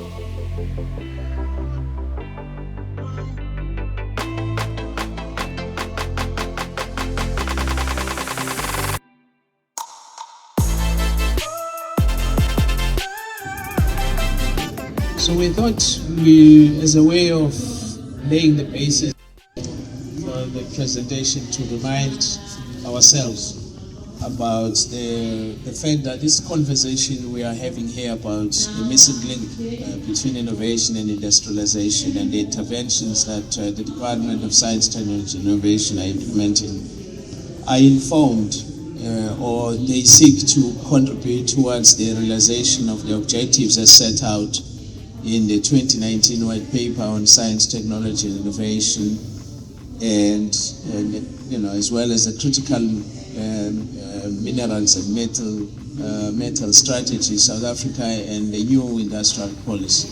So we thought as a way of laying the basis for the presentation, to remind ourselves about the fact that this conversation we are having here about the missing link between innovation and industrialization, and the interventions that the Department of Science, Technology and Innovation are implementing are informed or they seek to contribute towards the realization of the objectives as set out in the 2019 white paper on science, technology and innovation, and as well as the critical minerals and metal strategy, South Africa, and the new industrial policy.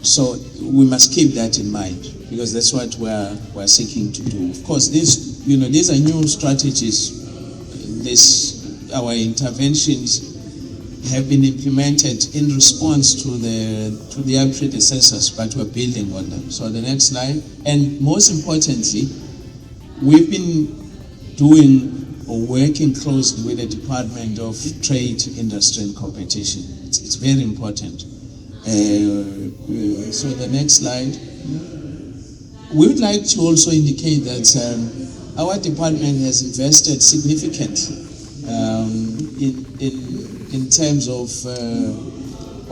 So we must keep that in mind, because that's what we're seeking to do. Of course, these are new strategies. Our interventions have been implemented in response to their predecessors, but we're building on them. So the next slide. And most importantly, we've been working closely with the Department of Trade, Industry and Competition. It's very important. So the next slide. We would like to also indicate that our department has invested significantly in terms of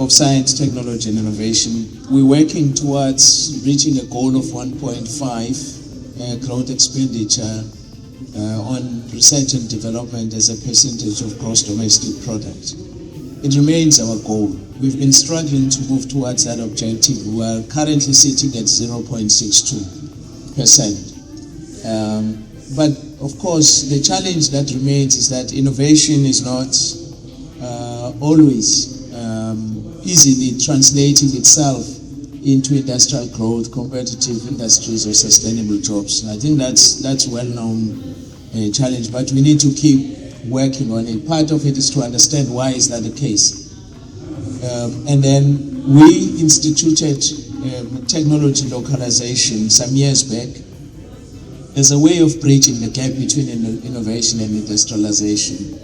science, technology and innovation. We're working towards reaching a goal of 1.5 growth expenditure on research and development as a percentage of gross domestic product. It remains our goal. We've been struggling to move towards that objective. We are currently sitting at 0.62%. But of course, the challenge that remains is that innovation is not always easily translating itself into industrial growth, competitive industries or sustainable jobs. I think that's well-known challenge, but we need to keep working on it. Part of it is to understand why is that the case. And then we instituted technology localization some years back as a way of bridging the gap between innovation and industrialization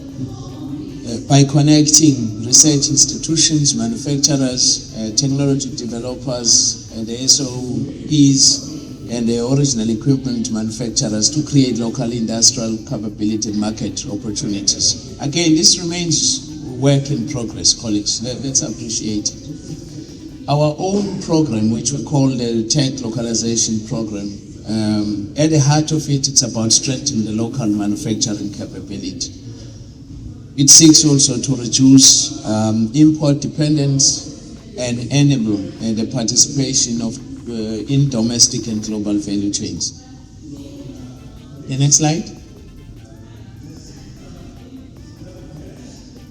by connecting research institutions, manufacturers, technology developers, and the SOEs and the original equipment manufacturers to create local industrial capability and market opportunities. Again, this remains work in progress, colleagues. Let's appreciate it. Our own program, which we call the Tech Localization Program, at the heart of it, it's about strengthening the local manufacturing capability. It seeks also to reduce import dependence and enable the participation of in domestic and global value chains. The next slide.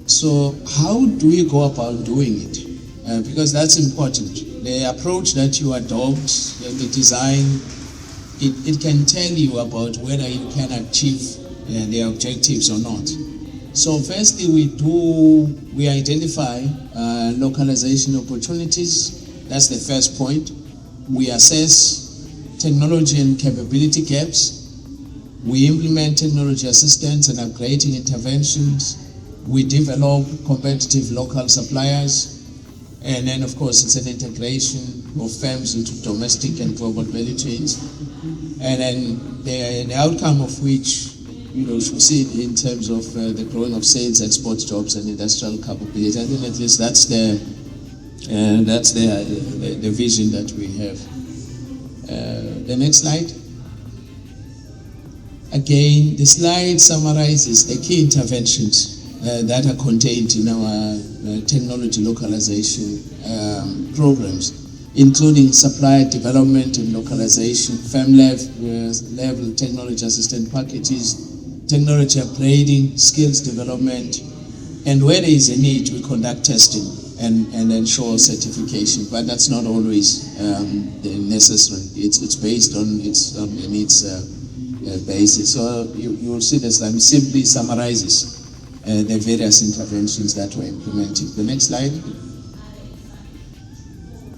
So how do we go about doing it? Because that's important. The approach that you adopt, the design, it can tell you about whether you can achieve the objectives or not. So firstly, we identify localization opportunities. That's the first point. We assess technology and capability gaps. We implement technology assistance and upgrading interventions. We develop competitive local suppliers. And then, of course, it's an integration of firms into domestic and global value chains. And then the outcome of which, should see it in terms of the growing of sales, export jobs, and industrial capability. I think at least that's the vision that we have. The next slide. Again, the slide summarizes the key interventions that are contained in our technology localization programs, including supplier development and localization, firm level technology assistant packages, technology upgrading, skills development, and where there is a need, we conduct testing and ensure certification. But that's not always necessary. It's based on its basis. So you will see this simply summarizes the various interventions that we're implementing. The next slide.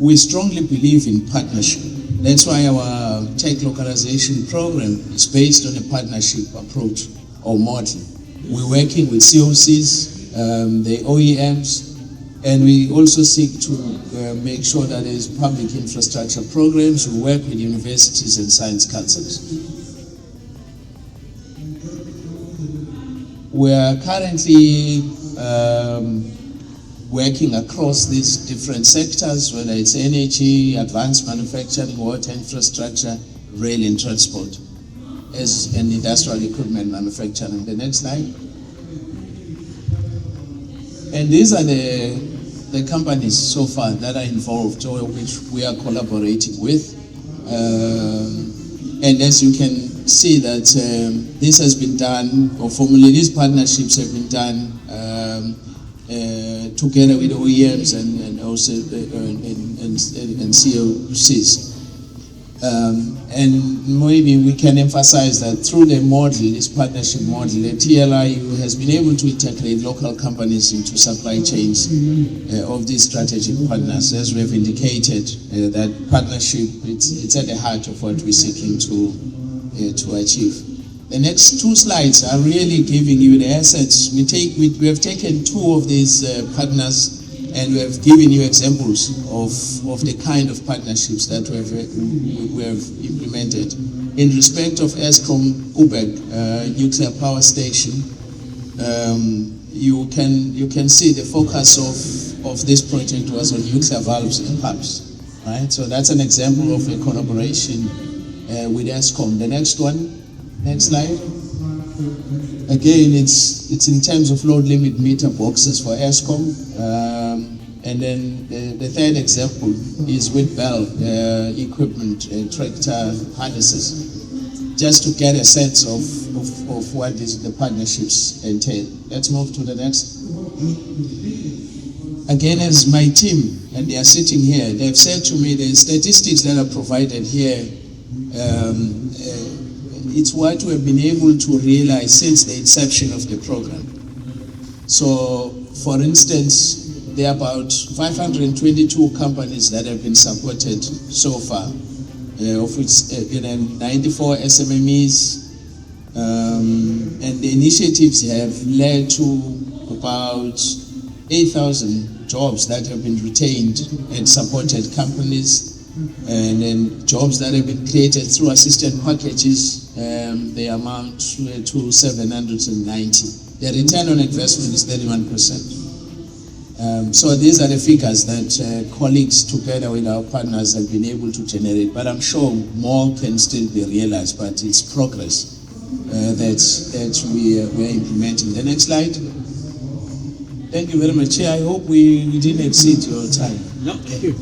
we strongly believe in partnership. That's why our tech localization program is based on a partnership approach or model. We're working with COCs, the OEMs, and we also seek to make sure that there is public infrastructure programs. We work with universities and science councils. We are currently working across these different sectors, whether it's energy, advanced manufacturing, water infrastructure, rail and transport, as an industrial equipment manufacturing. The next slide. And these are the companies so far that are involved or which we are collaborating with. And as you can see that this has been done, or formally these partnerships have been done together with OEMs and also and COCs. And maybe we can emphasize that through the model, this partnership model, the TLIU has been able to integrate local companies into supply chains of these strategic partners. As we have indicated, that partnership, it's at the heart of what we're seeking to achieve. The next two slides are really giving you the assets. We have taken two of these partners and we have given you examples of the kind of partnerships that we have implemented. In respect of Eskom Ubek nuclear power station, you can see the focus of this project was on nuclear valves and pumps, right? So that's an example of a collaboration with Eskom. The next one, next slide. Again, it's in terms of load limit meter boxes for Eskom. And then the third example is with Bell equipment, tractor harnesses, just to get a sense of what the partnerships entail. Let's move to the next. Again, as my team, and they are sitting here, they've said to me the statistics that are provided here, it's what we have been able to realize since the inception of the program. So, for instance, there are about 522 companies that have been supported so far, of which 94 SMMEs, and the initiatives have led to about 8,000 jobs that have been retained and supported companies, and then jobs that have been created through assistance packages, they amount to 790. The return on investment is 31%. So these are the figures that colleagues together with our partners have been able to generate, but I'm sure more can still be realized, but it's progress that we are implementing. The next slide. Thank you very much, Chair. I hope we didn't exceed your time. No, thank you.